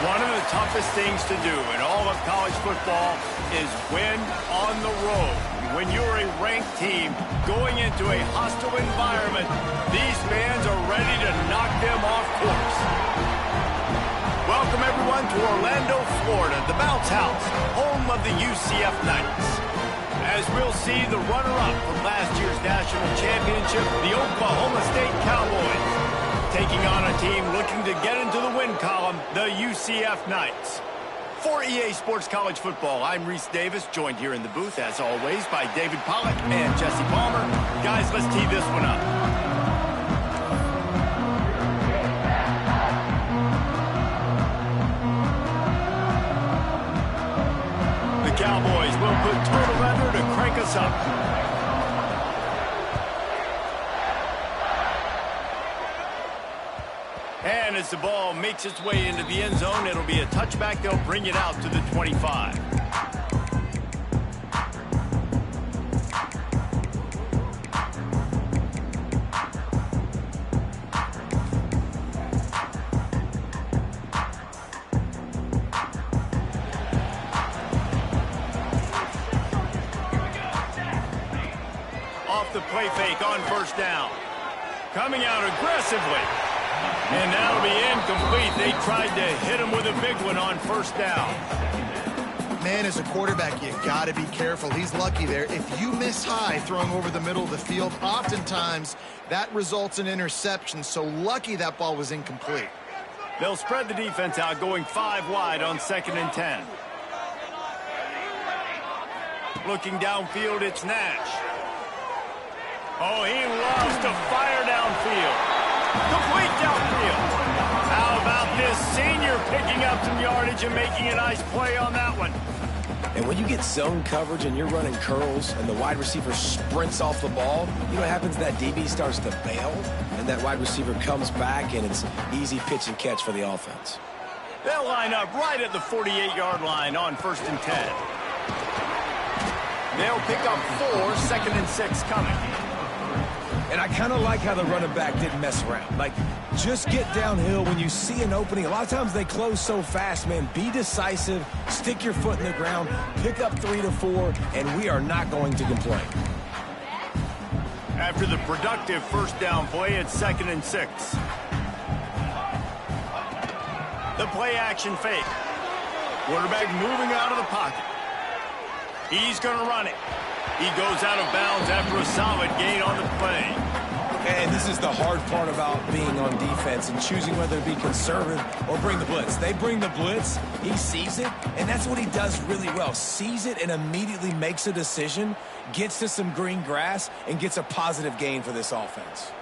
One of the toughest things to do in all of college football is win on the road. When you're a ranked team going into a hostile environment, these fans are ready to knock them off course. Welcome, everyone, to Orlando, Florida, the Bounce House, home of the UCF Knights. As we'll see the runner-up from last year's national championship, the Oklahoma State Cowboys, taking on a team looking to get into the win column, the UCF Knights. For EA Sports College Football, I'm Reese Davis, joined here in the booth, as always, by David Pollack and Jesse Palmer. Guys, let's tee this one up. The Cowboys will put total leather to crank us up. And as the ball makes its way into the end zone, it'll be a touchback. They'll bring it out to the 25. Off the play fake on first down. Coming out aggressively. And that'll be incomplete. They tried to hit him with a big one on first down. Man, as a quarterback, you got to be careful. He's lucky there. If you miss high throwing over the middle of the field, oftentimes that results in interception. So lucky that ball was incomplete. They'll spread the defense out, going 5 wide on 2nd and 10. Looking downfield, it's Nash. Oh, he loves to fire downfield. Complete downfield. How about this senior picking up some yardage and making a nice play on that one? And when you get zone coverage and you're running curls and the wide receiver sprints off the ball, you know what happens? That DB starts to bail, and that wide receiver comes back, and it's easy pitch and catch for the offense. They'll line up right at the 48-yard line on 1st and 10. They'll pick up 4, 2nd and 6 coming. And I kind of like how the running back didn't mess around. Like, just get downhill when you see an opening. A lot of times they close so fast, man. Be decisive, stick your foot in the ground, pick up 3 to 4, and we are not going to complain. After the productive first down play, it's 2nd and 6. The play action fake. Quarterback moving out of the pocket. He's going to run it. He goes out of bounds after a solid gain on the play. And this is the hard part about being on defense and choosing whether to be conservative or bring the blitz. They bring the blitz, he sees it, and that's what he does really well. Sees it and immediately makes a decision, gets to some green grass, and gets a positive gain for this offense.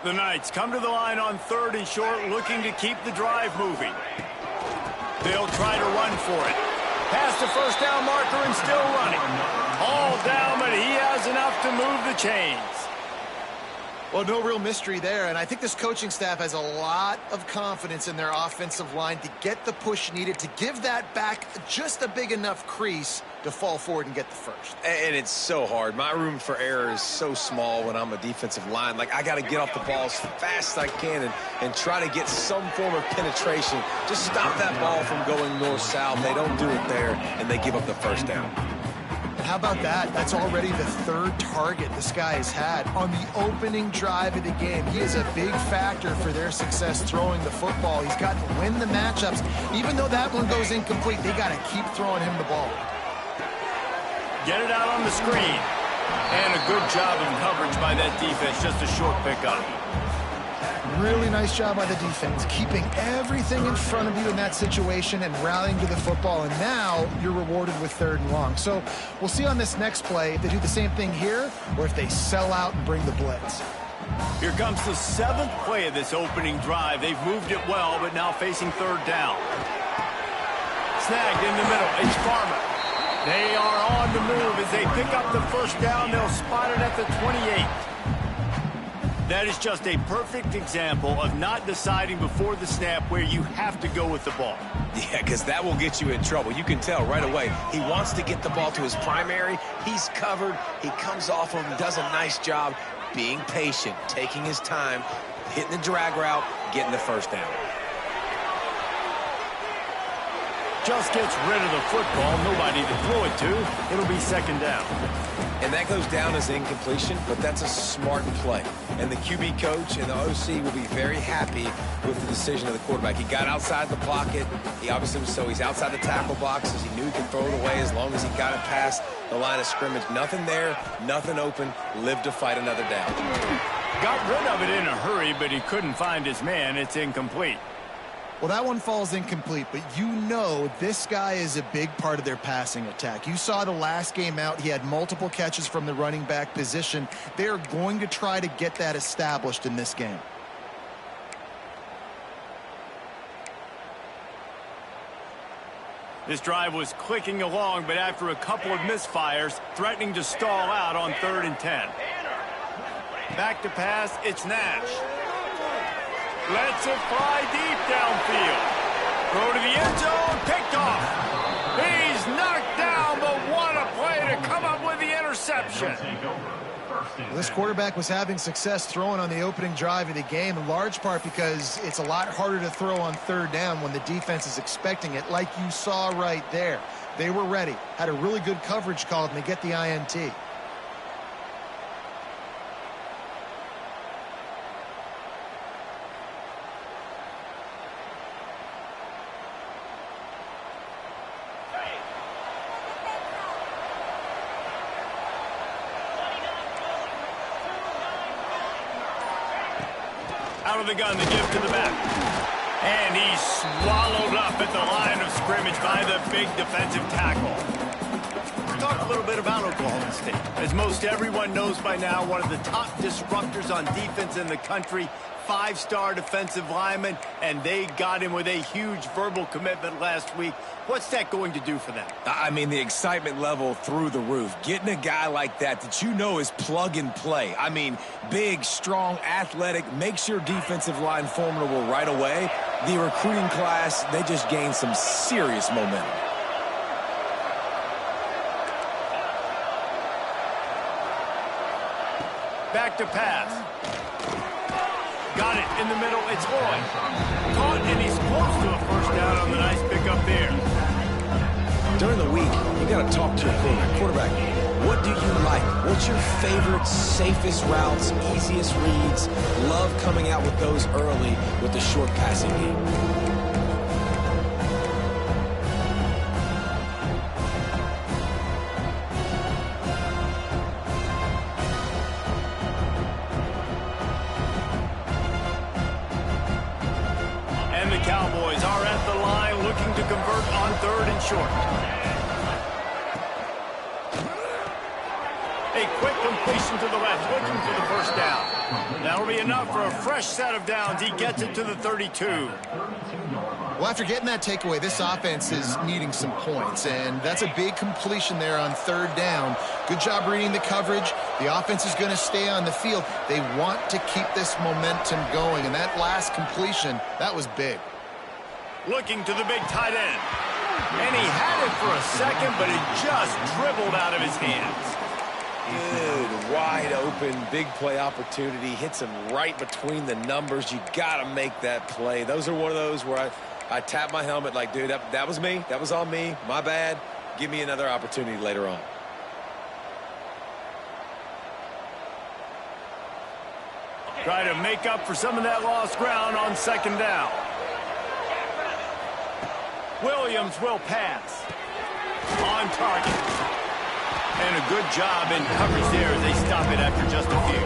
The Knights come to the line on 3rd and short, looking to keep the drive moving. They'll try to run for it. Past the first down marker and still running. All down, but he has enough to move the chains. Well, no real mystery there, and I think this coaching staff has a lot of confidence in their offensive line to get the push needed to give that back just a big enough crease to fall forward and get the first. And it's so hard. My room for error is so small when I'm a defensive line. Like, I got to get off the ball as fast as I can and try to get some form of penetration. Just stop that ball from going north-south. They don't do it there, and they give up the first down. How about that? That's already the 3rd target this guy has had on the opening drive of the game. He is a big factor for their success throwing the football. He's got to win the matchups. Even though that one goes incomplete, they got to keep throwing him the ball. Get it out on the screen. And a good job of coverage by that defense. Just a short pickup. Really nice job by the defense, keeping everything in front of you in that situation and rallying to the football. And now you're rewarded with 3rd and long. So we'll see on this next play if they do the same thing here or if they sell out and bring the blitz. Here comes the 7th play of this opening drive. They've moved it well, but now facing 3rd down. Snagged in the middle. It's Farmer. They are on the move as they pick up the first down. They'll spot it at the 28. That is just a perfect example of not deciding before the snap where you have to go with the ball. Yeah, because that will get you in trouble. You can tell right away. He wants to get the ball to his primary. He's covered. He comes off him, does a nice job being patient, taking his time, hitting the drag route, getting the first down. Just gets rid of the football, nobody to throw it to. It'll be second down. And that goes down as incompletion, but that's a smart play. And the QB coach and the OC will be very happy with the decision of the quarterback. He got outside the pocket. He obviously was he's outside the tackle boxes. He knew he could throw it away as long as he got it past the line of scrimmage. Nothing there, nothing open. Lived to fight another down. Got rid of it in a hurry, but he couldn't find his man. It's incomplete. Well, that one falls incomplete, but you know this guy is a big part of their passing attack. You saw the last game out. He had multiple catches from the running back position. They are going to try to get that established in this game. This drive was clicking along, but after a couple of misfires, threatening to stall out on 3rd and 10. Back to pass, it's Nash. Lets it fly deep downfield. Throw to the end zone, picked off. He's knocked down, but what a play to come up with the interception. This quarterback was having success throwing on the opening drive of the game, in large part because it's a lot harder to throw on 3rd down when the defense is expecting it, like you saw right there. They were ready, had a really good coverage call, and they get the INT. Out of the gun, the give to the back. And he's swallowed up at the line of scrimmage by the big defensive tackle. Talk a little bit about Oklahoma State. As most everyone knows by now, one of the top disruptors on defense in the country, 5-star defensive lineman, and they got him with a huge verbal commitment last week. What's that going to do for them? I mean, the excitement level through the roof. Getting a guy like that you know is plug and play. I mean, big, strong, athletic, makes your defensive line formidable right away. The recruiting class, they just gained some serious momentum. Back to pass. Got it in the middle. It's Lloyd. Caught, and he's close to a first down on the nice pickup there. During the week, you got to talk to your quarterback. What do you like? What's your favorite, safest routes, easiest reads? Love coming out with those early with the short passing game. And the Cowboys are at the line looking to convert on 3rd and short. A quick completion to the left, looking for the first down. That'll be enough for a fresh set of downs. He gets it to the 32. Well, after getting that takeaway, this offense is needing some points, and that's a big completion there on 3rd down. Good job reading the coverage. The offense is going to stay on the field. They want to keep this momentum going, and that last completion, that was big. Looking to the big tight end. And he had it for a second, but it just dribbled out of his hands. Good, wide open, big play opportunity. Hits him right between the numbers. You got to make that play. Those are one of those where I tap my helmet like, dude, that was me. That was on me. My bad. Give me another opportunity later on. Try to make up for some of that lost ground on 2nd down. Williams will pass. On target. And a good job in coverage there as they stop it after just a few.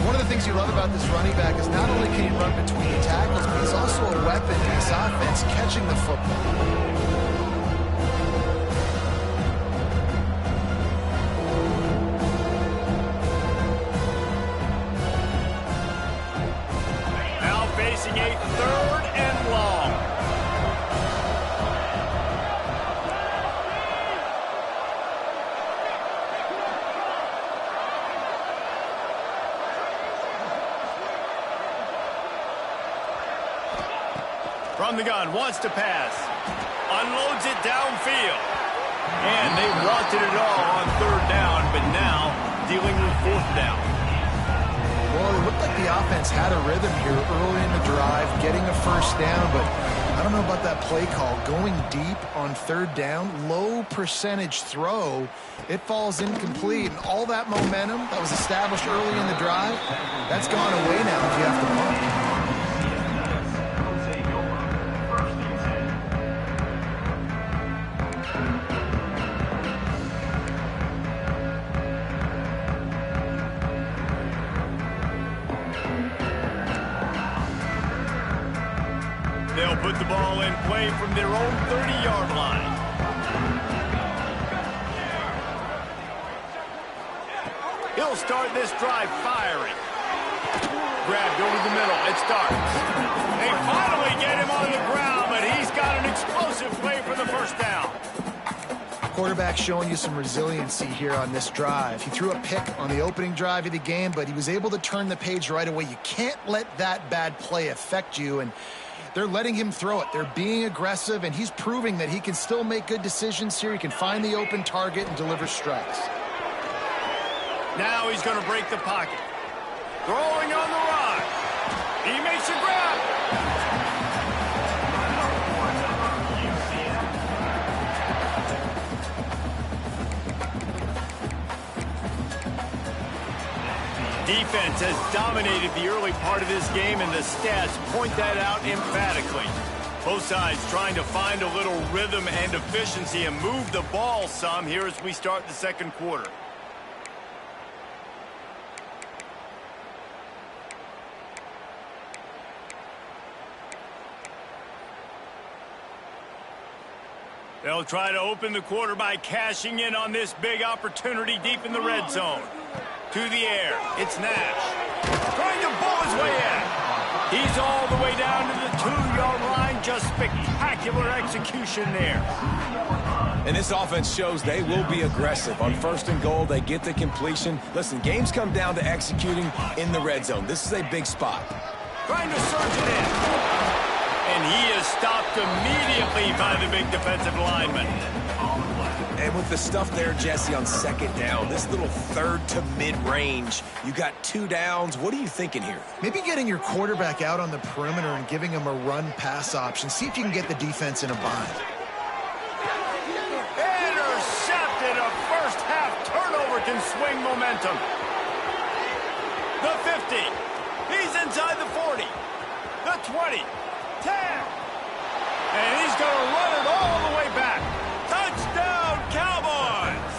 One of the things you love about this running back is not only can he run between tackles, but he's also a weapon in this offense, catching the football. Facing a 3rd and long. From the gun, wants to pass. Unloads it downfield. And they wanted it all on 3rd down, but now dealing with 4th down. Well, it looked like the offense had a rhythm here early in the drive, getting a first down, but I don't know about that play call. Going deep on third down, low percentage throw. It falls incomplete. And all that momentum that was established early in the drive, that's gone away now if you have to punt. They'll put the ball in play from their own 30-yard line. He'll start this drive firing. Grabbed over the middle. It starts. They finally get him on the ground, but he's got an explosive play for the first down. Quarterback showing you some resiliency here on this drive. He threw a pick on the opening drive of the game, but he was able to turn the page right away. You can't let that bad play affect you, and they're letting him throw it. They're being aggressive, and he's proving that he can still make good decisions here. He can find the open target and deliver strikes. Now he's going to break the pocket. Throwing on the run. He makes a grab. Defense has dominated the early part of this game, and the stats point that out emphatically. Both sides trying to find a little rhythm and efficiency and move the ball some here as we start the second quarter. They'll try to open the quarter by cashing in on this big opportunity deep in the red zone. To the air, it's Nash. Trying to pull his way in. He's all the way down to the 2-yard line. Just spectacular execution there. And this offense shows they will be aggressive. On first and goal, they get the completion. Listen, games come down to executing in the red zone. This is a big spot. Trying to surge it in. And he is stopped immediately by the big defensive lineman. And with the stuff there, Jesse, on second down, this little third to mid-range, you got 2 downs. What are you thinking here? Maybe getting your quarterback out on the perimeter and giving him a run-pass option. See if you can get the defense in a bind. Intercepted. A first-half turnover can swing momentum. The 50. He's inside the 40. The 20. 10. And he's going to run it all the way back. Touchdown, Cowboys!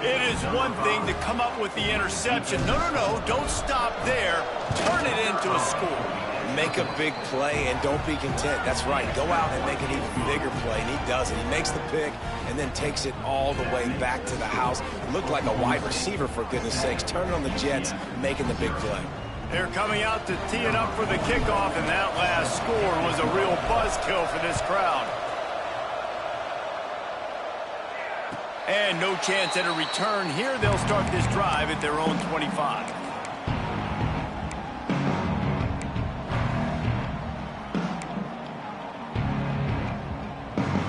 It is one thing to come up with the interception. No, don't stop there. Turn it into a score. Make a big play and don't be content. That's right. Go out and make an even bigger play, and he does it. He makes the pick and then takes it all the way back to the house. Looked like a wide receiver, for goodness sakes. Turning on the Jets, making the big play. They're coming out to tee it up for the kickoff, and that last score was a real buzzkill for this crowd. And no chance at a return here. They'll start this drive at their own 25.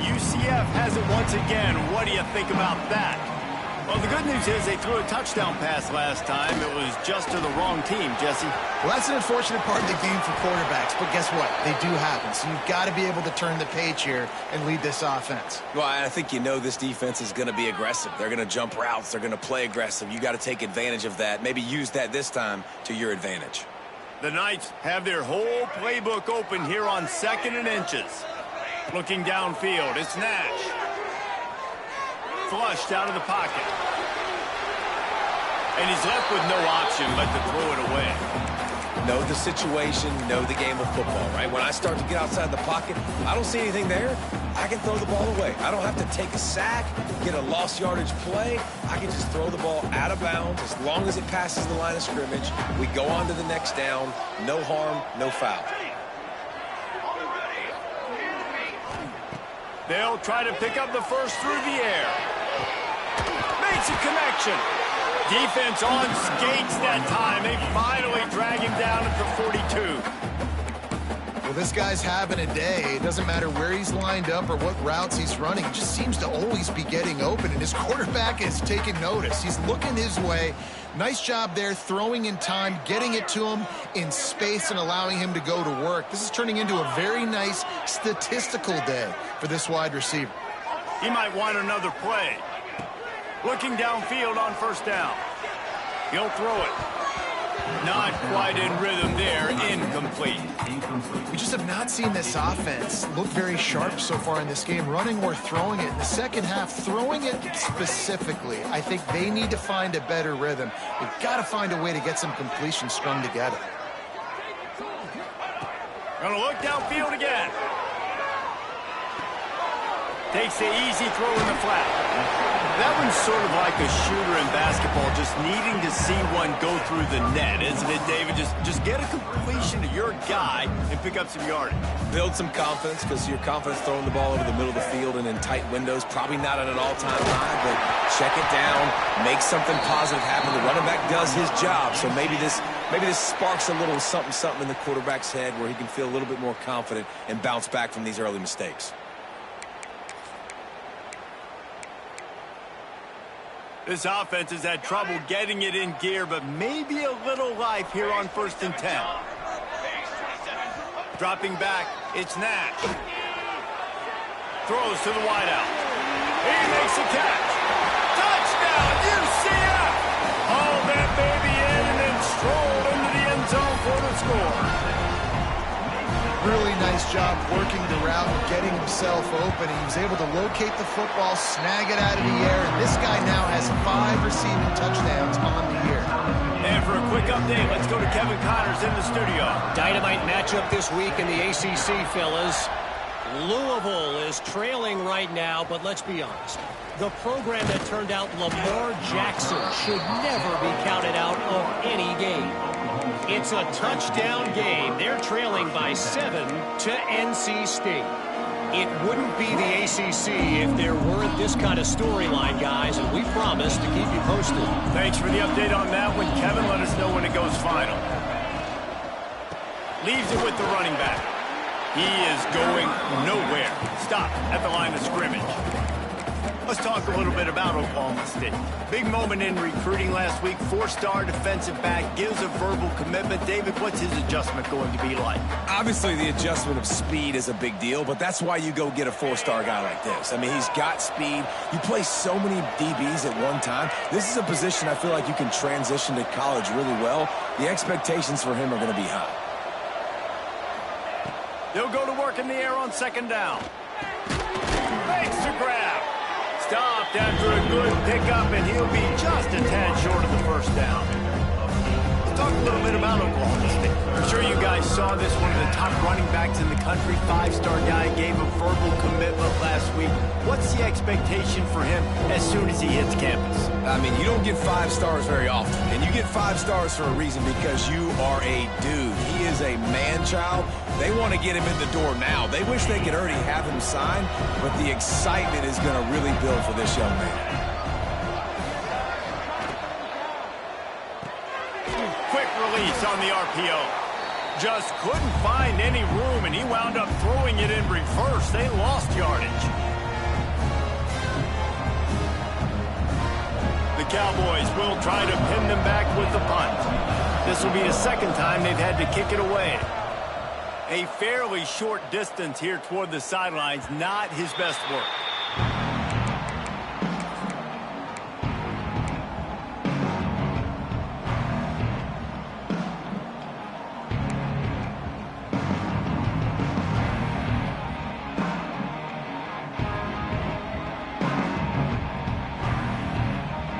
UCF has it once again. What do you think about that? Well, the good news is they threw a touchdown pass last time. It was just to the wrong team, Jesse. Well, that's an unfortunate part of the game for quarterbacks, but guess what? They do happen, so you've got to be able to turn the page here and lead this offense. Well, I think you know this defense is going to be aggressive. They're going to jump routes. They're going to play aggressive. You got to take advantage of that. Maybe use that this time to your advantage. The Knights have their whole playbook open here on 2nd and inches. Looking downfield, it's Nash. Flushed out of the pocket. And he's left with no option but to throw it away. Know the situation, know the game of football, right? When I start to get outside the pocket, I don't see anything there, I can throw the ball away. I don't have to take a sack, get a lost yardage play. I can just throw the ball out of bounds as long as it passes the line of scrimmage. We go on to the next down. No harm, no foul. They'll try to pick up the first through the air. Makes a connection. Defense on skates that time. They finally drag him down at the 42. Well, this guy's having a day. It doesn't matter where he's lined up or what routes he's running. He just seems to always be getting open, and his quarterback is taking notice. He's looking his way, Nice job there, throwing in time, getting it to him in space and allowing him to go to work. This is turning into a very nice statistical day for this wide receiver. He might want another play. Looking downfield on first down. He'll throw it. Not quite in rhythm there. Incomplete. We just have not seen this offense look very sharp so far in this game, running or throwing it. In the second half, throwing it specifically, I think they need to find a better rhythm. They've got to find a way to get some completion strung together. Gonna look downfield again. Takes the easy throw in the flat. That one's sort of like a shooter in basketball, just needing to see one go through the net, isn't it, David? Just get a completion to your guy and pick up some yardage. Build some confidence, because your confidence throwing the ball over the middle of the field and in tight windows, probably not at an all-time high, but check it down, make something positive happen. The running back does his job, so maybe this sparks a little something in the quarterback's head where he can feel a little bit more confident and bounce back from these early mistakes. This offense has had trouble getting it in gear, but maybe a little life here on 1st and 10. Dropping back, it's Nash. Throws to the wideout. He makes a catch. Touchdown, UCF! Haul that baby in and then stroll into the end zone for the score. Really nice job working the route and getting himself open. He was able to locate the football, snag it out of the air, and this guy now has 5 receiving touchdowns on the year. And for a quick update, let's go to Kevin Connors in the studio. Dynamite matchup this week in the ACC, fellas. Louisville is trailing right now, but let's be honest. The program that turned out Lamar Jackson should never be counted out of any game. It's a touchdown game. They're trailing by 7 to NC State. It wouldn't be the ACC if there weren't this kind of storyline, guys, and we promise to keep you posted. Thanks for the update on that one, Kevin. Let us know when it goes final. Leaves it with the running back. He is going nowhere. Stop at the line of scrimmage. Let's talk a little bit about Oklahoma State. Big moment in recruiting last week. 4-star defensive back gives a verbal commitment. David, what's his adjustment going to be like? Obviously, the adjustment of speed is a big deal, but that's why you go get a 4-star guy like this. I mean, he's got speed. You play so many DBs at one time. This is a position I feel like you can transition to college really well. The expectations for him are going to be high. They'll go to work in the air on 2nd down. Makes the grab. Stopped after a good pickup, and he'll be just a tad short of the 1st down. Let's talk a little bit about Oklahoma State. I'm sure you guys saw this, one of the top running backs in the country, 5-star guy, gave a verbal commitment last week. What's the expectation for him as soon as he hits campus? I mean, you don't get 5 stars very often, and you get 5 stars for a reason, because you are a dude. He is a man-child. They want to get him in the door now. They wish they could already have him signed, but the excitement is going to really build for this young man. Quick release on the RPO. Just couldn't find any room, and he wound up throwing it in reverse. They lost yardage. The Cowboys will try to pin them back with the punt. This will be the 2nd time they've had to kick it away. A fairly short distance here toward the sidelines, not his best work.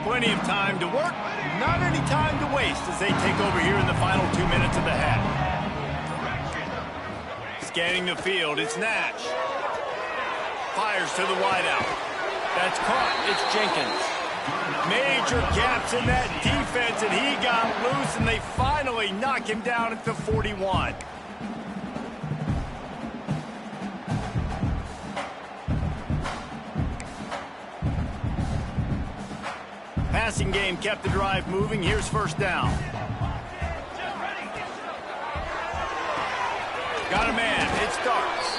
Plenty of time to work, not any time to waste as they take over here in the final 2 minutes of the half. Scanning the field, it's Nash. Fires to the wideout. That's caught, it's Jenkins. Major gaps in that defense, and he got loose, and they finally knock him down at the 41. Passing game kept the drive moving. Here's 1st down. Got a man. It starts.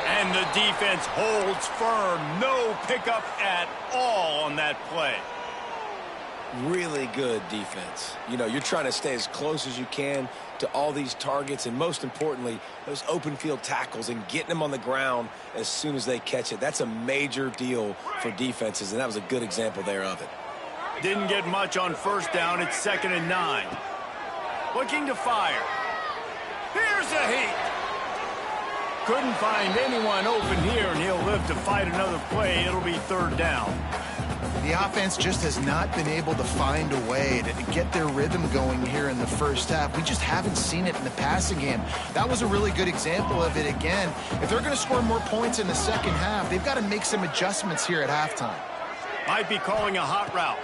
And the defense holds firm. No pickup at all on that play. really good defense. You know, you're trying to stay as close as you can to all these targets, and most importantly, those open field tackles and getting them on the ground as soon as they catch it. That's a major deal for defenses, and that was a good example there of it. Didn't get much on first down. It's 2nd and 9. Looking to fire. Here's a heat. Couldn't find anyone open here, and he'll live to fight another play. It'll be 3rd down. The offense just has not been able to find a way to get their rhythm going here in the first half. We just haven't seen it in the passing game. That was a really good example of it again. If they're going to score more points in the second half, they've got to make some adjustments here at halftime. Might be calling a hot route.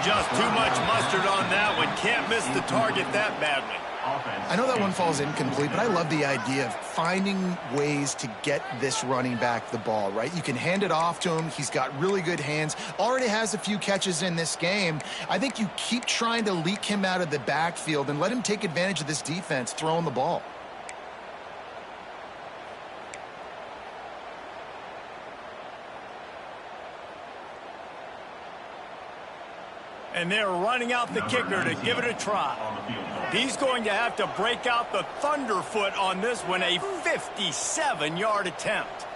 Just too much mustard on that one. Can't miss the target that badly. I know that one falls incomplete, but I love the idea of finding ways to get this running back the ball, right? You can hand it off to him. He's got really good hands. Already has a few catches in this game. I think you keep trying to leak him out of the backfield and let him take advantage of this defense throwing the ball. And they're running out the kicker to give it a try. He's going to have to break out the thunderfoot on this one, a 57-yard attempt.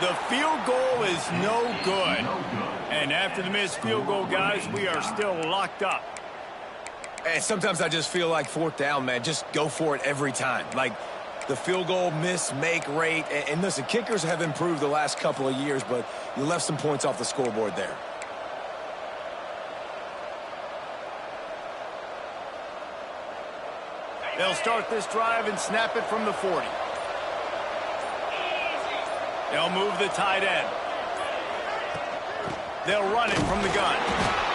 The field goal is no good. And after the missed field goal, guys, we are still locked up. And sometimes I just feel like 4th down, man. Just go for it every time. Like, the field goal miss-make rate. And listen, kickers have improved the last couple of years, but you left some points off the scoreboard there. They'll start this drive and snap it from the 40. They'll move the tight end. They'll run it from the gun.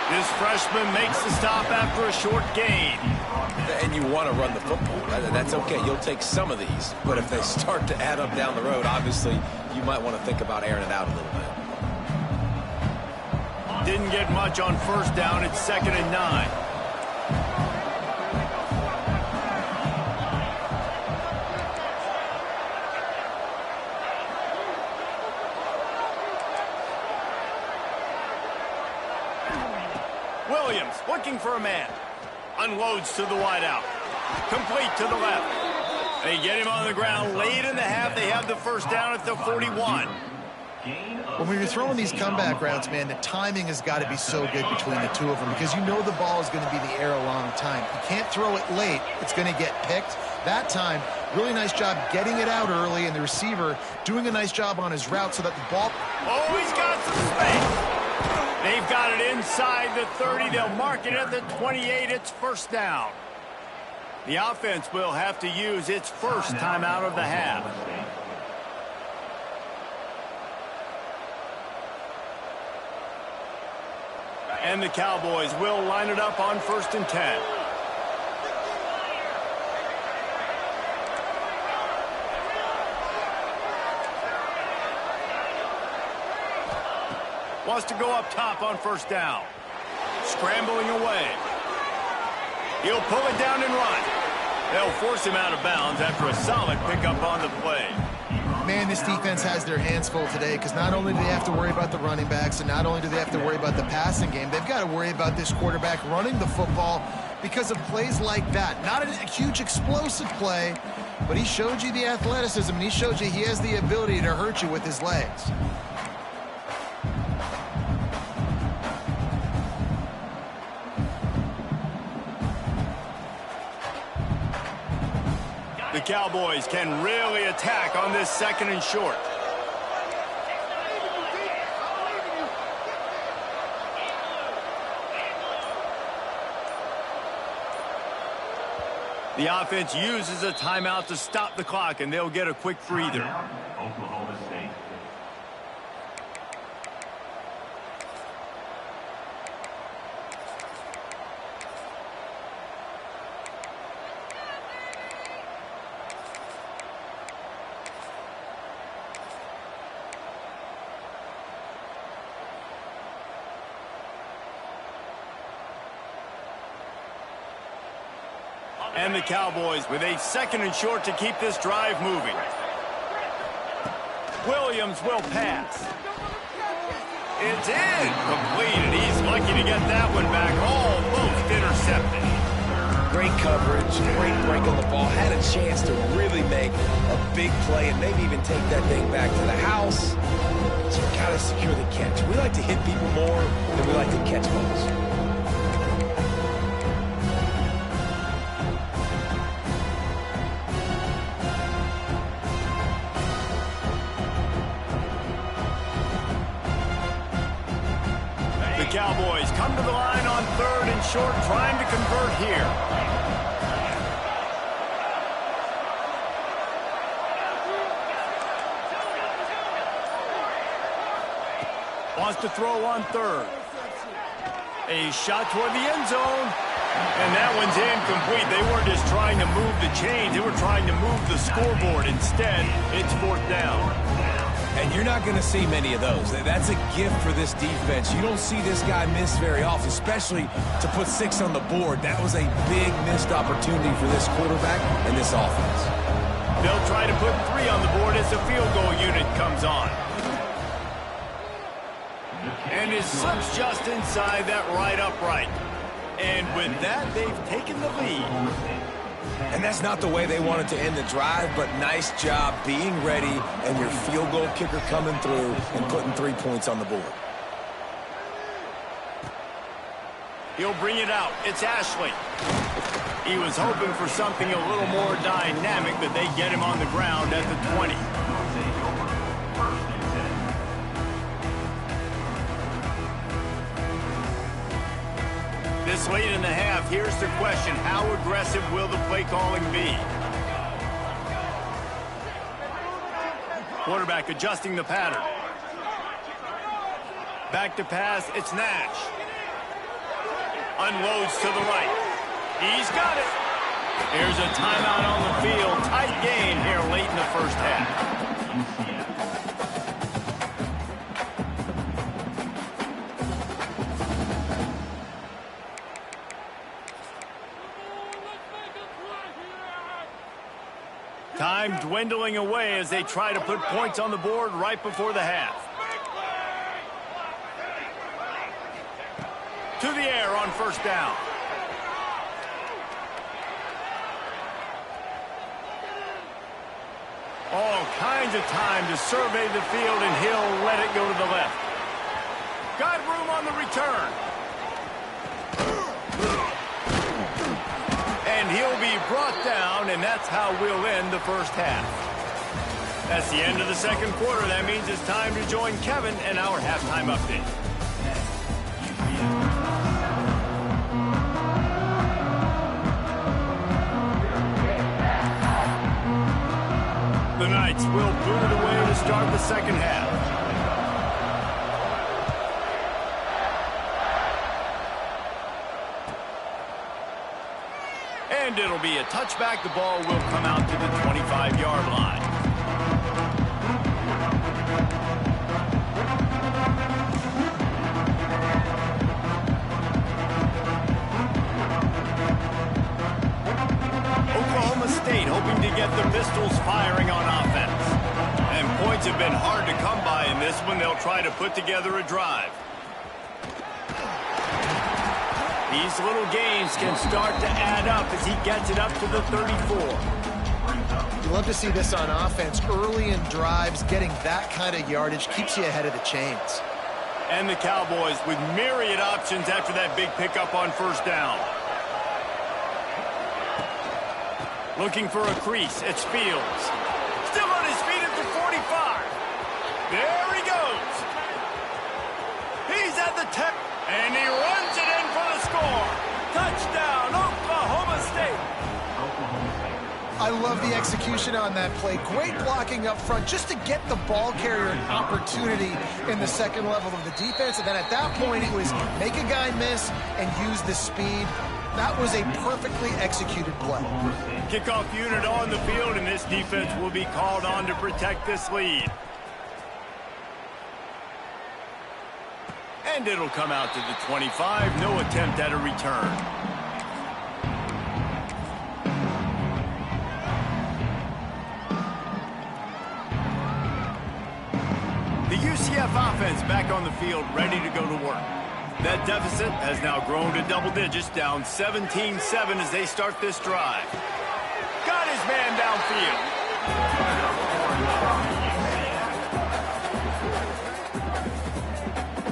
This freshman makes the stop after a short gain. And you want to run the football. That's okay. You'll take some of these. But if they start to add up down the road, obviously, you might want to think about airing it out a little bit. Didn't get much on first down. It's 2nd and 9. Williams looking for a man. Unloads to the wideout. Complete to the left. They get him on the ground late in the half. They have the first down at the 41. When you're throwing these comeback routes, man, the timing has got to be so good between the two of them because you know the ball is going to be in the air a long time. You can't throw it late. It's going to get picked. That time, really nice job getting it out early, and the receiver doing a nice job on his route so that the ball... Oh, he's got some space. They've got it inside the 30. They'll mark it at the 28. It's first down. The offense will have to use its first timeout of the half. And the Cowboys will line it up on 1st and 10. Wants to go up top on first down. Scrambling away. He'll pull it down and run. They'll force him out of bounds after a solid pickup on the play. Man, this defense has their hands full today because not only do they have to worry about the running backs and not only do they have to worry about the passing game, they've got to worry about this quarterback running the football because of plays like that. Not a huge explosive play, but he showed you the athleticism and he showed you he has the ability to hurt you with his legs. The Cowboys can really attack on this 2nd and short. The offense uses a timeout to stop the clock, and they'll get a quick breather. Oklahoma State. And the Cowboys with a 2nd and short to keep this drive moving. Williams will pass. It's incomplete, and he's lucky to get that one back. Almost intercepted. Great coverage, great break on the ball. Had a chance to really make a big play and maybe even take that thing back to the house. So you got to secure the catch. We like to hit people more than we like to catch balls. The Cowboys come to the line on 3rd and short, trying to convert here. Wants to throw on 3rd. A shot toward the end zone. And that one's incomplete. They weren't just trying to move the chains. They were trying to move the scoreboard. Instead, it's 4th down. And you're not going to see many of those. That's a gift for this defense. You don't see this guy miss very often, especially to put 6 on the board. That was a big missed opportunity for this quarterback and this offense. They'll try to put 3 on the board as the field goal unit comes on. And it slips just inside that right upright. And with that, they've taken the lead. And that's not the way they wanted to end the drive, but nice job being ready and your field goal kicker coming through and putting 3 points on the board. He'll bring it out. It's Ashley. He was hoping for something a little more dynamic, but they get him on the ground at the 20. This late in the half, here's the question. How aggressive will the play calling be? Quarterback adjusting the pattern. Back to pass, it's Nash. Unloads to the right. He's got it. Here's a timeout on the field. Tight game here late in the first half. Time dwindling away as they try to put points on the board right before the half. To the air on 1st down. All kinds of time to survey the field, and he'll let it go to the left. Got room on the return. And he'll be brought down, and that's how we'll end the first half. That's the end of the 2nd quarter. That means it's time to join Kevin and our halftime update. The Knights will boot it away to start the 2nd half. And it'll be a touchback. The ball will come out to the 25-yard line. Oklahoma State hoping to get the Pistols firing on offense. And points have been hard to come by in this one. They'll try to put together a drive. These little gains can start to add up as he gets it up to the 34. You love to see this on offense. Early in drives, getting that kind of yardage keeps you ahead of the chains. And the Cowboys with myriad options after that big pickup on 1st down. Looking for a crease. It's Fields. Still on his feet at the 45. There he goes. He's at the 10. And he runs it in for the score. Touchdown, Oklahoma State. I love the execution on that play. Great blocking up front just to get the ball carrier an opportunity in the 2nd level of the defense. And then at that point, it was make a guy miss and use the speed. That was a perfectly executed play. Kickoff unit on the field, and this defense will be called on to protect this lead. And it'll come out to the 25. No attempt at a return. defense back on the field, ready to go to work. That deficit has now grown to double digits, down 17-7 as they start this drive. Got his man downfield.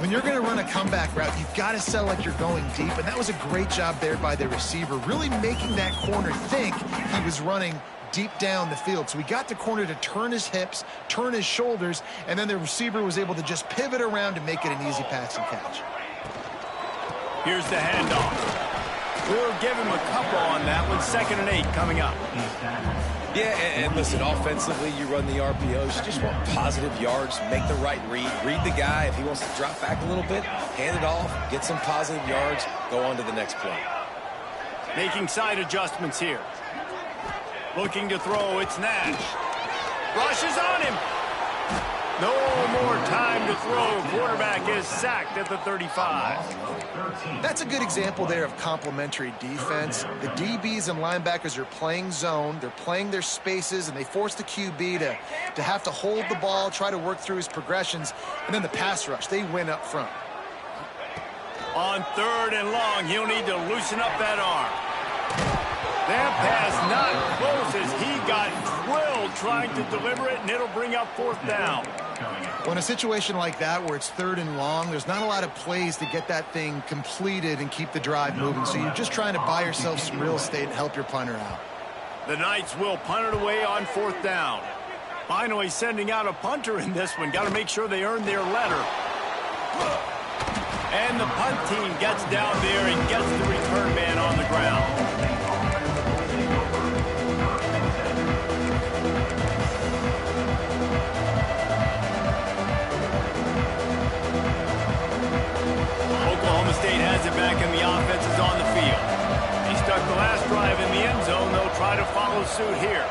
When you're going to run a comeback route, you've got to sell like you're going deep, and that was a great job there by the receiver, really making that corner think he was running deep down the field. So he got the corner to turn his hips, turn his shoulders, and then the receiver was able to just pivot around and make it an easy pass and catch. Here's the handoff. We'll give him a couple on that one. 2nd and 8 coming up. Yeah, and listen, offensively, you run the RPOs. You just want positive yards, make the right read the guy. If he wants to drop back a little bit, hand it off, get some positive yards, go on to the next play. Making side adjustments here. Looking to throw, it's Nash. Rushes on him. No more time to throw. Quarterback is sacked at the 35. That's a good example there of complementary defense. The DBs and linebackers are playing zone. They're playing their spaces, and they force the QB to have to hold the ball, try to work through his progressions, and then the pass rush. They win up front. On 3rd and long, he'll need to loosen up that arm. That pass not close as he got drilled trying to deliver it, and it'll bring up 4th down. Well, in a situation like that where it's 3rd and long, there's not a lot of plays to get that thing completed and keep the drive moving. So you're just trying to buy yourself some real estate and help your punter out. The Knights will punt it away on 4th down. Finally sending out a punter in this one. Got to make sure they earn their letter. And the punt team gets down there and gets the return man on the ground. Oklahoma State has it back and the offense is on the field. He stuck the last drive in the end zone. They'll try to follow suit here.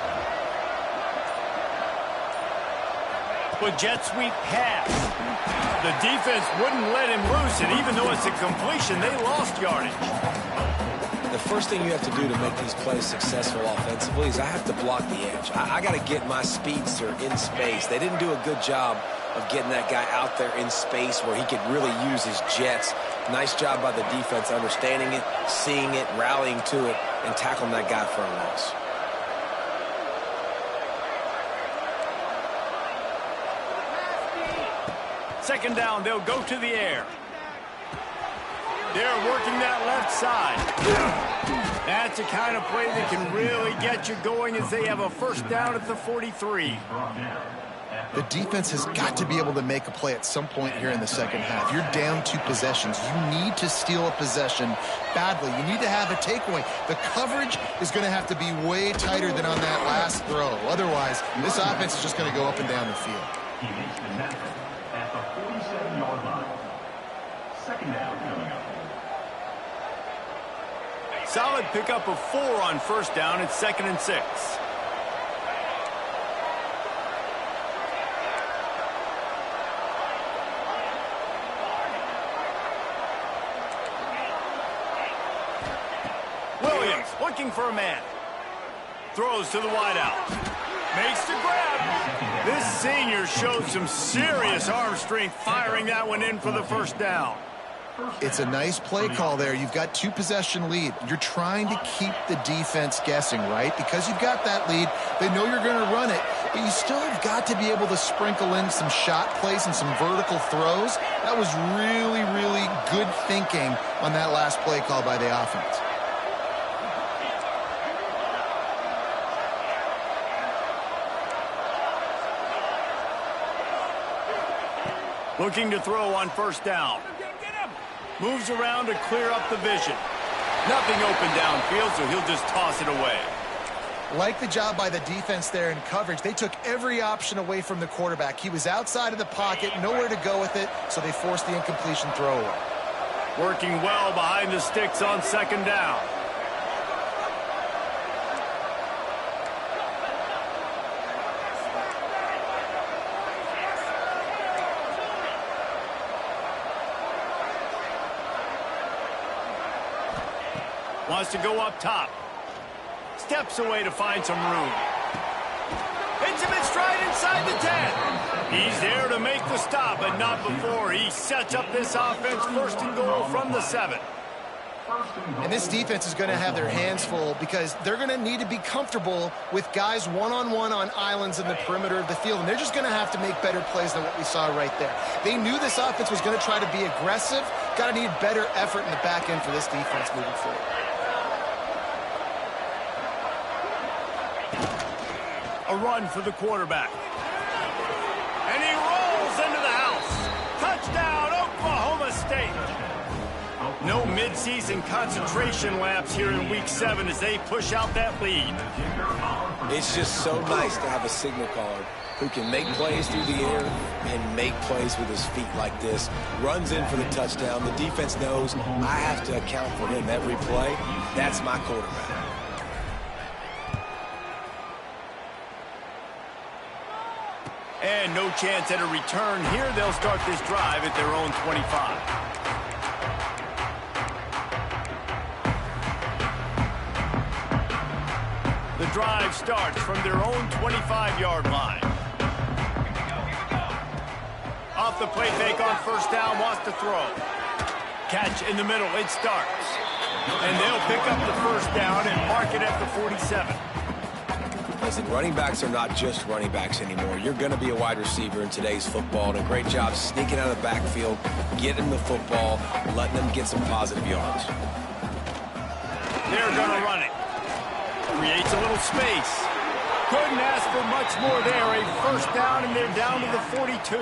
But jet sweep pass. The defense wouldn't let him loose, and even though it's a completion, they lost yardage. The first thing you have to do to make these plays successful offensively is I have to block the edge. I got to get my speedster in space. They didn't do a good job of getting that guy out there in space where he could really use his jets. Nice job by the defense understanding it, seeing it, rallying to it, and tackling that guy for a loss. Second down, they'll go to the air. They're working that left side. That's the kind of play that can really get you going as they have a 1st down at the 43. The defense has got to be able to make a play at some point here in the 2nd half. You're down 2 possessions. You need to steal a possession badly. You need to have a takeaway. The coverage is going to have to be way tighter than on that last throw. Otherwise, this offense is just going to go up and down the field. He makes the tackle at the 47-yard line. 2nd down coming up. Solid pickup of 4 on 1st down. It's 2nd and 6. Williams looking for a man. Throws to the wideout. Makes the grab. This senior showed some serious arm strength firing that one in for the 1st down. It's a nice play call there. You've got 2 possession lead. You're trying to keep the defense guessing, right? Because you've got that lead. They know you're going to run it, but you still have got to be able to sprinkle in some shot plays and some vertical throws. That was really, really good thinking on that last play call by the offense. Looking to throw on 1st down. Moves around to clear up the vision. Nothing open downfield, so he'll just toss it away. Like the job by the defense there in coverage. They took every option away from the quarterback. He was outside of the pocket, nowhere to go with it, so they forced the incompletion throw away. Working well behind the sticks on 2nd down. Wants to go up top. Steps away to find some room. Hits him in right inside the 10. He's there to make the stop, but not before. He sets up this offense first and goal from the 7. And this defense is going to have their hands full because they're going to need to be comfortable with guys one-on-one on islands in the perimeter of the field, and they're just going to have to make better plays than what we saw right there. They knew this offense was going to try to be aggressive. Got to need better effort in the back end for this defense moving forward. A run for the quarterback. And he rolls into the house. Touchdown, Oklahoma State. No midseason concentration laps here in Week 7 as they push out that lead. It's just so nice to have a signal caller who can make plays through the air and make plays with his feet like this. Runs in for the touchdown. The defense knows I have to account for him every play. That's my quarterback. And no chance at a return here. They'll start this drive at their own 25. The drive starts from their own 25-yard line. Off the play fake on first down, wants to throw. Catch in the middle, it starts. And they'll pick up the first down and mark it at the 47. Listen, running backs are not just running backs anymore. You're going to be a wide receiver in today's football, and a great job sneaking out of the backfield, getting the football, letting them get some positive yards. They're going to run it. Creates a little space. Couldn't ask for much more there. A first down, and they're down to the 42.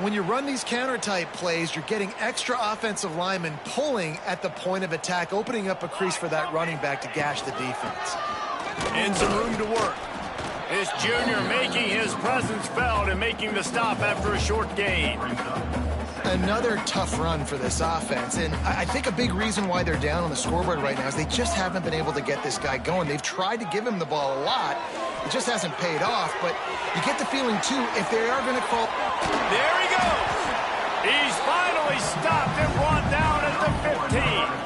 When you run these counter-type plays, you're getting extra offensive linemen pulling at the point of attack, opening up a crease for that running back to gash the defense. And some room to work. This junior making his presence felt and making the stop after a short gain. Another tough run for this offense, and I think a big reason why they're down on the scoreboard right now is they just haven't been able to get this guy going. They've tried to give him the ball a lot. It just hasn't paid off, but you get the feeling, too, if they are going to call... There he goes! He's finally stopped and brought down at the 15.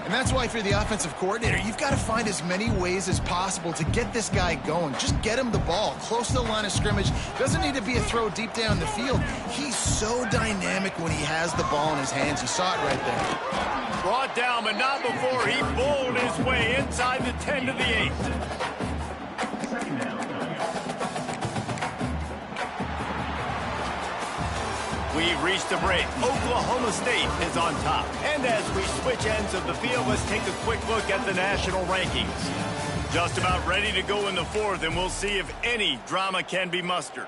And that's why, for the offensive coordinator, you've got to find as many ways as possible to get this guy going. Just get him the ball close to the line of scrimmage. Doesn't need to be a throw deep down the field. He's so dynamic when he has the ball in his hands. You saw it right there. Brought down, but not before he bowled his way inside the 10 to the 8. We've reached the break. Oklahoma State is on top. And as we switch ends of the field, let's take a quick look at the national rankings. Just about ready to go in the 4th, and we'll see if any drama can be mustered.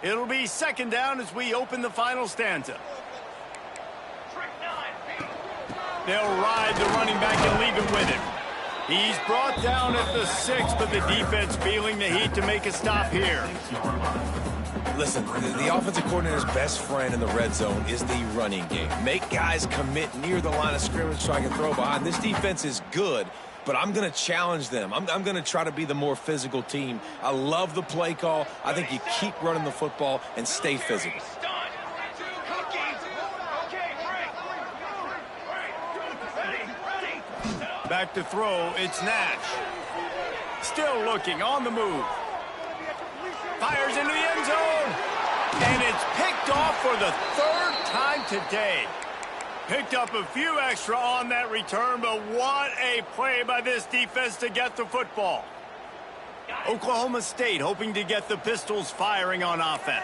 It'll be second down as we open the final stanza. They'll ride the running back and leave it with him. He's brought down at the 6, but the defense feeling the heat to make a stop here. Listen, the offensive coordinator's best friend in the red zone is the running game. Make guys commit near the line of scrimmage so I can throw behind. This defense is good, but I'm going to challenge them. I'm going to try to be the more physical team. I love the play call. I think you keep running the football and stay physical. Back to throw, it's Nash. Still looking, on the move. Fires into the end zone. And it's picked off for the 3rd time today. Picked up a few extra on that return, but what a play by this defense to get the football. Oklahoma State hoping to get the Pistols firing on offense.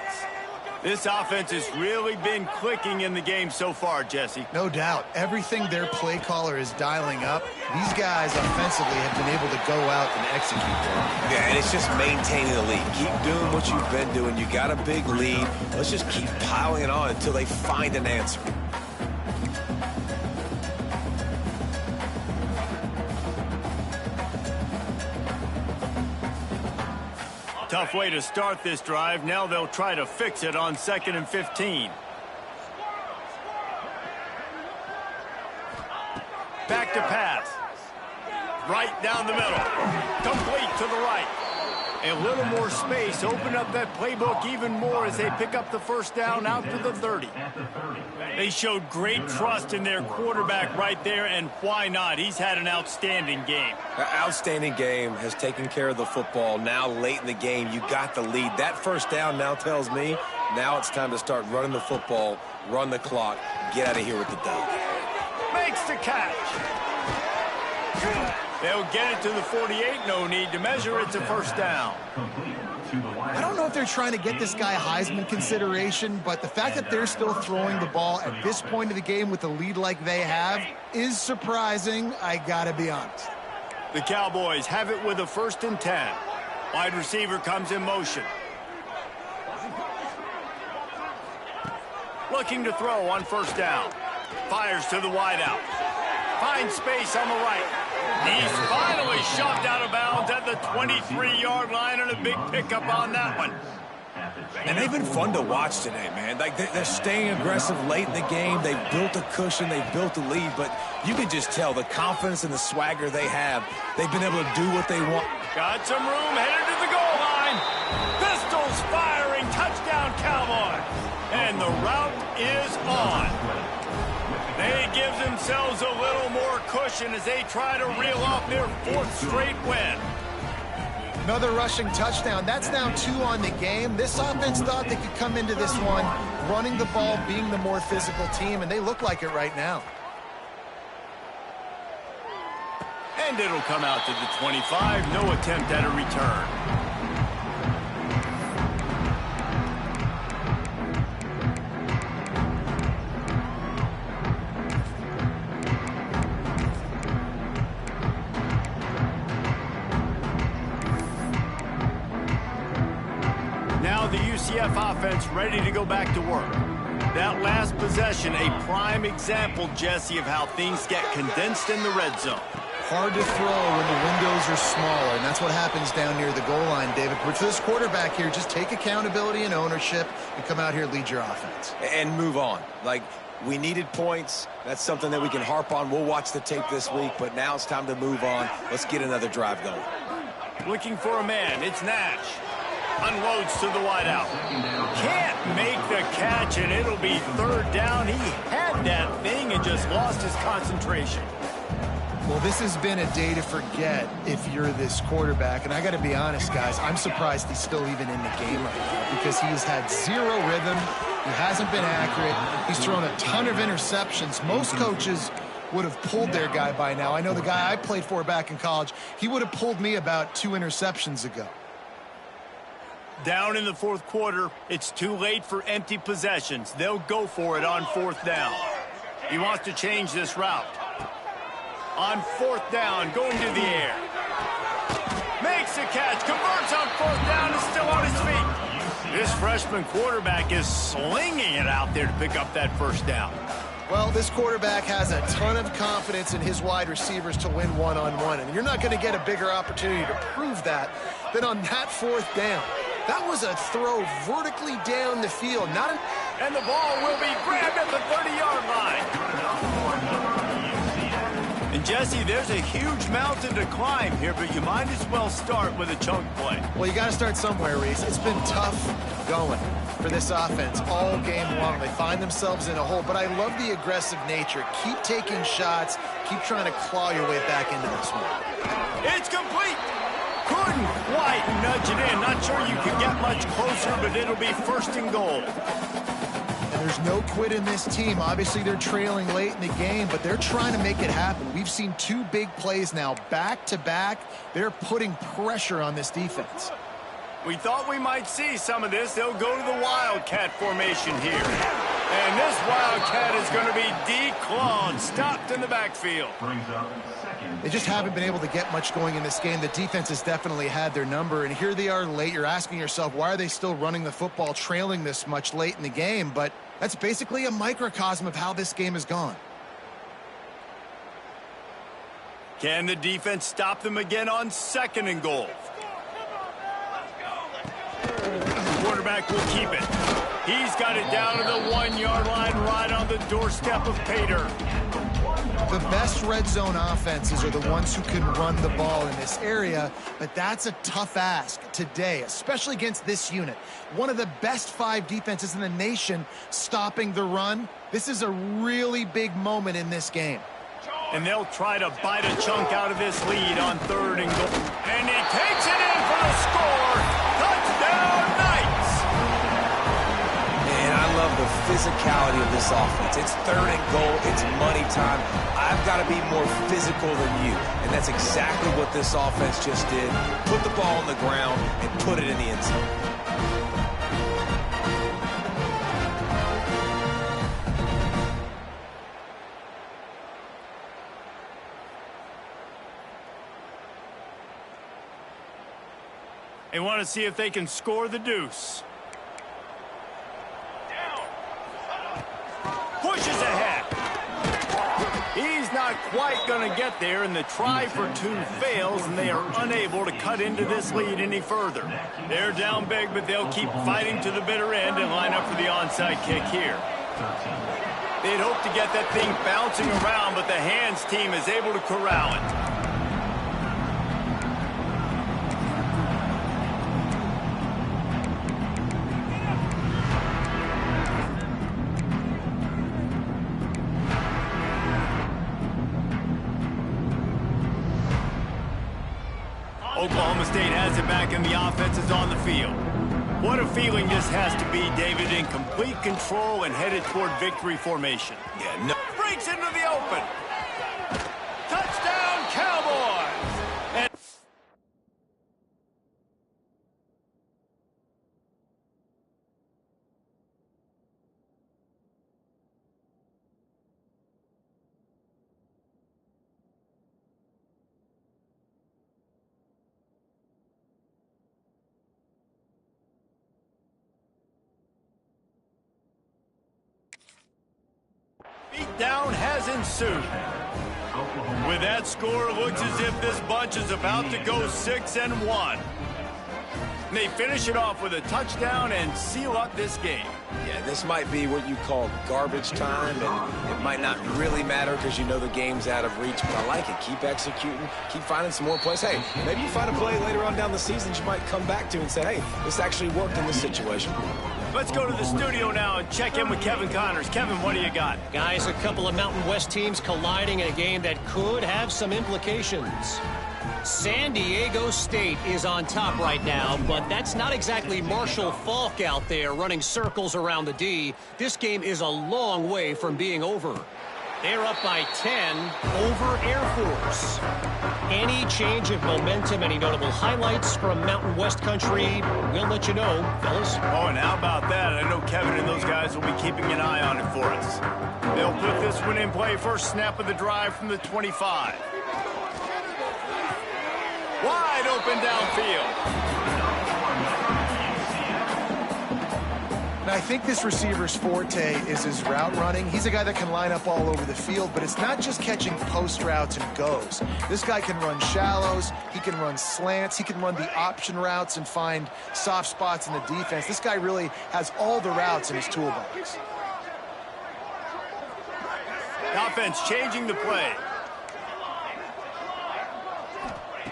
This offense has really been clicking in the game so far, Jesse. No doubt. Everything their play caller is dialing up, these guys offensively have been able to go out and execute there. Yeah, and it's just maintaining the lead. Keep doing what you've been doing. You got a big lead. Let's just keep piling it on until they find an answer. Tough way to start this drive. Now they'll try to fix it on 2nd and 15. Back to pass. Right down the middle. Complete to the right. A little more space, open up that playbook even more as they pick up the first down out to the 30. They showed great trust in their quarterback right there, and why not? He's had an outstanding game. An outstanding game, has taken care of the football. Now late in the game, you got the lead. That first down now tells me now it's time to start running the football, run the clock, get out of here with the dub. Makes the catch. They'll get it to the 48. No need to measure. It's a first down. I don't know if they're trying to get this guy Heisman consideration, but the fact that they're still throwing the ball at this point of the game with a lead like they have is surprising, I gotta be honest. The Cowboys have it with a 1st and 10. Wide receiver comes in motion. Looking to throw on 1st down. Fires to the wideout. Finds space on the right. He's finally shoved out of bounds at the 23-yard line, and a big pickup on that one. And they've been fun to watch today, man. Like they're staying aggressive late in the game. They've built a cushion. They've built a lead. But you can just tell the confidence and the swagger they have. They've been able to do what they want. Got some room, headed to the goal line. Pistols firing, touchdown Cowboys. And the route is on. They give themselves a little more cushion as they try to reel off their 4th straight win. Another rushing touchdown. That's now 2 on the game. This offense thought they could come into this one running the ball, being the more physical team, and they look like it right now. And it'll come out to the 25. No attempt at a return. The UCF offense ready to go back to work. That last possession, a prime example, Jesse, of how things get condensed in the red zone. Hard to throw when the windows are smaller, and that's what happens down near the goal line, David. But for this quarterback here, just take accountability and ownership and come out here and lead your offense. And move on. Like, we needed points. That's something that we can harp on. We'll watch the tape this week, but now it's time to move on. Let's get another drive going. Looking for a man. It's Nash. Unloads to the wideout. Can't make the catch, and it'll be 3rd down. He had that thing and just lost his concentration. Well, this has been a day to forget if you're this quarterback. And I got to be honest, guys, I'm surprised he's still even in the game right now because he's had 0 rhythm. He hasn't been accurate. He's thrown a ton of interceptions. Most coaches would have pulled their guy by now. I know the guy I played for back in college, he would have pulled me about 2 interceptions ago. Down in the 4th quarter, it's too late for empty possessions. They'll go for it on 4th down. He wants to change this route. On 4th down, going to the air. Makes a catch, converts on 4th down, is still on his feet. This freshman quarterback is slinging it out there to pick up that 1st down. Well, this quarterback has a ton of confidence in his wide receivers to win one-on-one, and you're not going to get a bigger opportunity to prove that than on that 4th down. That was a throw vertically down the field. And the ball will be grabbed at the 30-yard line. And, Jesse, there's a huge mountain to climb here, but you might as well start with a chunk play. Well, you got to start somewhere, Reese. It's been tough going for this offense all game long. They find themselves in a hole, but I love the aggressive nature. Keep taking shots. Keep trying to claw your way back into this one. It's complete. Couldn't quite nudge it in. Not sure you can get much closer, but it'll be 1st and goal. And there's no quit in this team. Obviously, they're trailing late in the game, but they're trying to make it happen. We've seen 2 big plays now, back-to-back. They're putting pressure on this defense. We thought we might see some of this. They'll go to the Wildcat formation here. And this Wildcat is going to be declawed, stopped in the backfield. They just haven't been able to get much going in this game. The defense has definitely had their number, and here they are late. You're asking yourself, why are they still running the football, trailing this much late in the game? But that's basically a microcosm of how this game has gone. Can the defense stop them again on 2nd and goal? The quarterback will keep it. He's got it down to the 1-yard line right on the doorstep of Pater. The best red zone offenses are the ones who can run the ball in this area, but that's a tough ask today, especially against this unit. One of the best 5 defenses in the nation stopping the run. This is a really big moment in this game. And they'll try to bite a chunk out of this lead on 3rd and goal. And he takes it in for the score. Touchdown, Knights! And I love the physicality of this offense. It's 3rd and goal. It's money time. I've got to be more physical than you. And that's exactly what this offense just did. Put the ball on the ground and put it in the end zone. They want to see if they can score the deuce. Pushes ahead. He's not quite going to get there, and the try for 2 fails, and they are unable to cut into this lead any further. They're down big, but they'll keep fighting to the bitter end and line up for the onside kick here. They'd hope to get that thing bouncing around, but the hands team is able to corral it. Oklahoma State has it back and the offense is on the field. What a feeling this has to be, David, in complete control and headed toward victory formation. Yeah, no. Breaks into the open. Touchdown, Cowboys! And beatdown has ensued. With that score, it looks as if this bunch is about to go 6-1. They finish it off with a touchdown and seal up this game. Yeah, this might be what you call garbage time, and it might not really matter because you know the game's out of reach, but I like it. Keep executing, keep finding some more plays. Hey, maybe you find a play later on down the season you might come back to and say, hey, this actually worked in this situation. Let's go to the studio now and check in with Kevin Connors. Kevin, what do you got? Guys, a couple of Mountain West teams colliding in a game that could have some implications. San Diego State is on top right now, but that's not exactly Marshall Faulk out there running circles around the D. This game is a long way from being over. They're up by 10 over Air Force. Any change of momentum, any notable highlights from Mountain West country, we'll let you know, fellas. Oh, and how about that? I know Kevin and those guys will be keeping an eye on it for us. They'll put this one in play. First snap of the drive from the 25. Wide open downfield. And I think this receiver's forte is his route running. He's a guy that can line up all over the field, but it's not just catching post routes and goes. This guy can run shallows, he can run slants, he can run the option routes and find soft spots in the defense. This guy really has all the routes in his toolbox. The offense changing the play.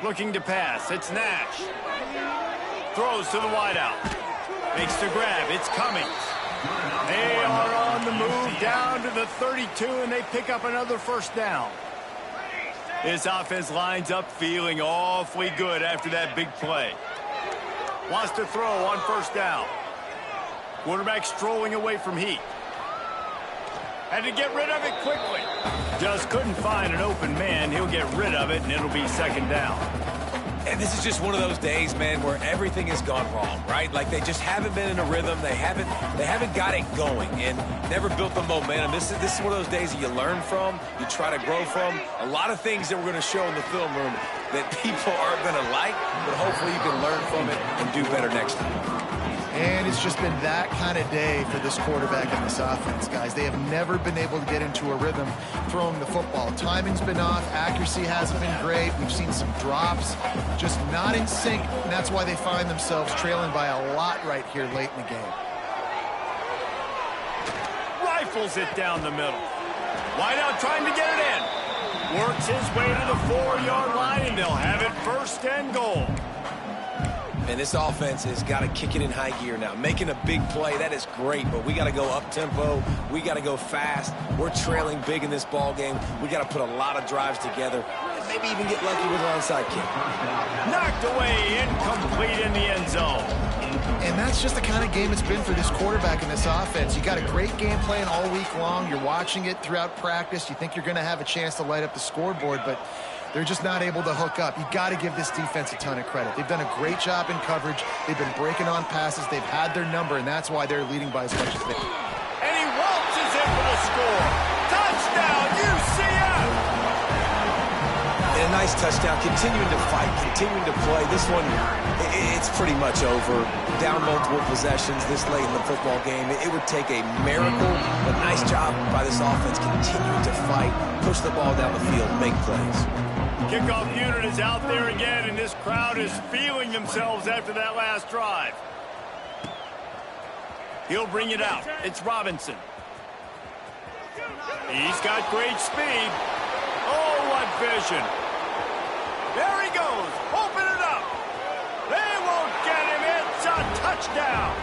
Looking to pass. It's Nash. Throws to the wideout. Makes the grab. It's Cummings. They are on the move down to the 32, and they pick up another first down. This offense lines up feeling awfully good after that big play. Wants to throw on first down. Quarterback strolling away from heat. Had to get rid of it quickly. Just couldn't find an open man. He'll get rid of it, and it'll be second down. And this is just one of those days, man, where everything has gone wrong, right? Like they just haven't been in a rhythm. They haven't got it going and never built the momentum. This is one of those days that you learn from, you try to grow from. A lot of things that we're going to show in the film room that people aren't going to like, but hopefully you can learn from it and do better next time. And it's just been that kind of day for this quarterback and this offense, guys. They have never been able to get into a rhythm throwing the football. Timing's been off. Accuracy hasn't been great. We've seen some drops, just not in sync, and that's why they find themselves trailing by a lot right here late in the game. Rifles it down the middle. Wide out trying to get it in. Works his way to the 4-yard line, and they'll have it first and goal. And this offense has got to kick it in high gear now. Making a big play, that is great, but we got to go up-tempo. We got to go fast. We're trailing big in this ball game. We got to put a lot of drives together and maybe even get lucky with an onside kick. Knocked away, incomplete in the end zone. And that's just the kind of game it's been for this quarterback in this offense. You got a great game plan all week long. You're watching it throughout practice. You think you're going to have a chance to light up the scoreboard, but they're just not able to hook up. You got to give this defense a ton of credit. They've done a great job in coverage. They've been breaking on passes. They've had their number, and that's why they're leading by as much as they can. And he waltzes in for the score. Touchdown, UCF! And a nice touchdown, continuing to fight, continuing to play. This one, it's pretty much over. Down multiple possessions this late in the football game. It would take a miracle, but nice job by this offense continuing to fight, push the ball down the field, make plays. Kickoff unit is out there again, and this crowd is feeling themselves after that last drive. He'll bring it out. It's Robinson. He's got great speed. Oh, what vision. There he goes. Open it up. They won't get him. It's a touchdown.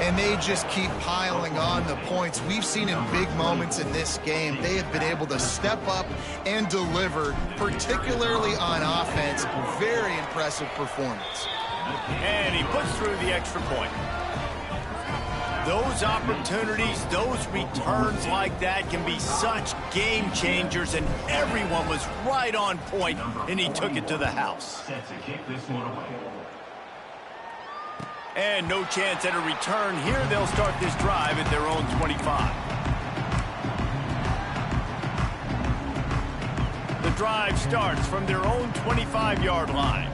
And they just keep piling on the points. We've seen in big moments in this game, they have been able to step up and deliver, particularly on offense. Very impressive performance. And he puts through the extra point. Those opportunities, those returns like that can be such game changers, and everyone was right on point, and he took it to the house. Set to kick this one away. And no chance at a return here. They'll start this drive at their own 25. The drive starts from their own 25-yard line.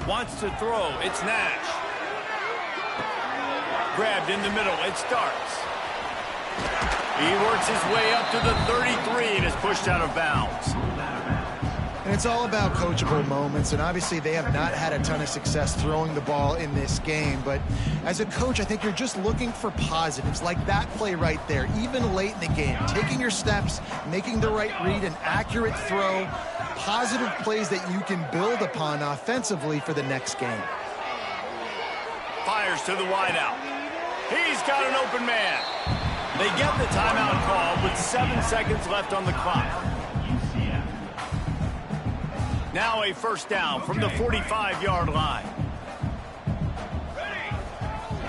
Wants to throw. It's Nash. Grabbed in the middle. It starts. He works his way up to the 33 and is pushed out of bounds. And it's all about coachable moments, and obviously they have not had a ton of success throwing the ball in this game. But as a coach, I think you're just looking for positives, like that play right there, even late in the game. Taking your steps, making the right read, an accurate throw, positive plays that you can build upon offensively for the next game. Fires to the wideout. He's got an open man. They get the timeout call with 7 seconds left on the clock. Now a first down from the 45-yard line.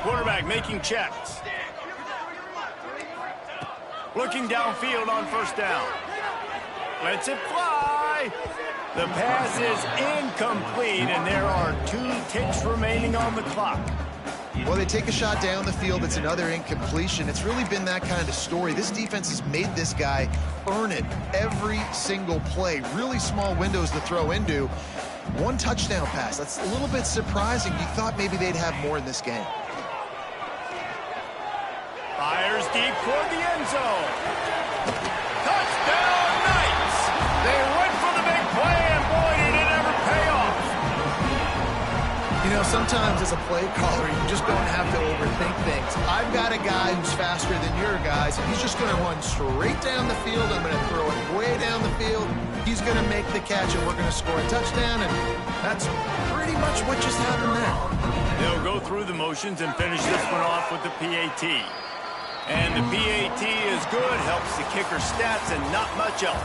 Quarterback making checks. Looking downfield on first down. Lets it fly. The pass is incomplete, and there are 2 ticks remaining on the clock. Well, they take a shot down the field. It's another incompletion. It's really been that kind of story. This defense has made this guy earn it every single play. Really small windows to throw into. 1 touchdown pass. That's a little bit surprising. You thought maybe they'd have more in this game. Fires deep toward the end zone. Touchdown, Knights! They went for the big play, and boy, did it ever pay off. You know, sometimes as a play caller, you just don't have to overthink things. I've got a guy who's faster than your guys, and he's just going to run straight down the field. I'm going to throw it way down the field. He's going to make the catch, and we're going to score a touchdown, and that's pretty much what just happened there. They'll go through the motions and finish this one off with the PAT. And the PAT is good, helps the kicker stats, and not much else.